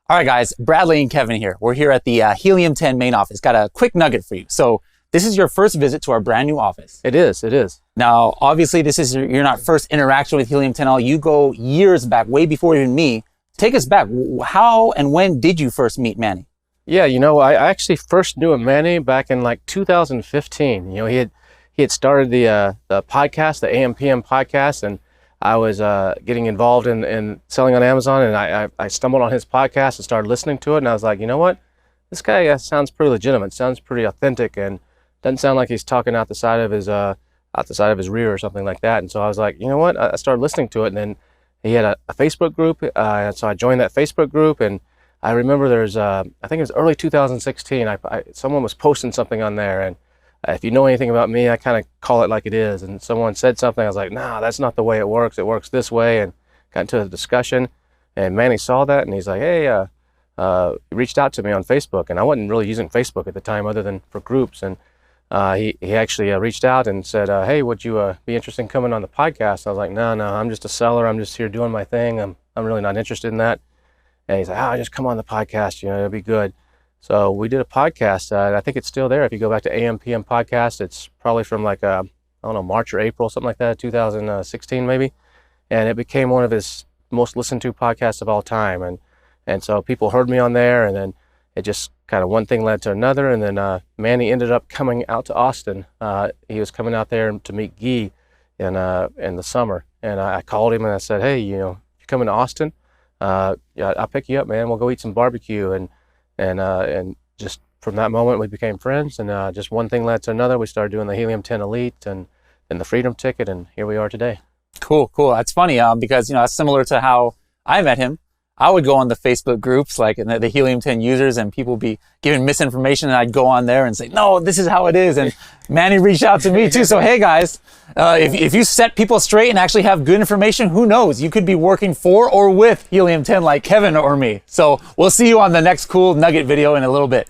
All right, guys, Bradley and Kevin here. We're here at the Helium 10 main office. Got a quick nugget for you. So this is your first visit to our brand new office. It is. Now, obviously, this is your not first interaction with Helium 10 all. You go years back, way before even me. Take us back. How and when did you first meet Manny? Yeah, I actually first knew Manny back in like 2015. He had started the podcast, the AM/PM podcast, and I was getting involved in selling on Amazon, and I stumbled on his podcast and started listening to it, and I was like, you know what? This guy sounds pretty legitimate, sounds pretty authentic, and doesn't sound like he's talking out the side of his rear or something like that. And so I was like, you know what? I started listening to it, and then he had a Facebook group, so I joined that Facebook group, and I remember there's I think it was early 2016. Someone was posting something on there, and if you know anything about me, I kind of call it like it is. And someone said something, I was like, nah, that's not the way it works. It works this way, and got into a discussion. And Manny saw that, and he's like, hey, he reached out to me on Facebook, and I wasn't really using Facebook at the time other than for groups. And he actually reached out and said, hey, would you be interested in coming on the podcast? I was like, no, I'm just a seller. I'm just here doing my thing. I'm really not interested in that. And he's like, just come on the podcast. It'll be good. So we did a podcast. I think it's still there. If you go back to AM/PM podcast, it's probably from like, I don't know, March or April, something like that, 2016 maybe. And it became one of his most listened to podcasts of all time. And so people heard me on there, and then it just kind of one thing led to another. And then Manny ended up coming out to Austin. He was coming out there to meet Guy in the summer. And I called him and I said, hey, if you're coming to Austin, yeah, I'll pick you up, man. We'll go eat some barbecue. And just from that moment, we became friends, and just one thing led to another. We started doing the Helium 10 Elite and the Freedom Ticket, and here we are today. Cool. That's funny because, that's similar to how I met him. I would go on the Facebook groups, like the Helium 10 users, and people be giving misinformation, and I'd go on there and say, no, this is how it is. And Manny reached out to me too. So, hey guys, if you set people straight and actually have good information, who knows? You could be working for or with Helium 10 like Kevin or me. So we'll see you on the next cool nugget video in a little bit.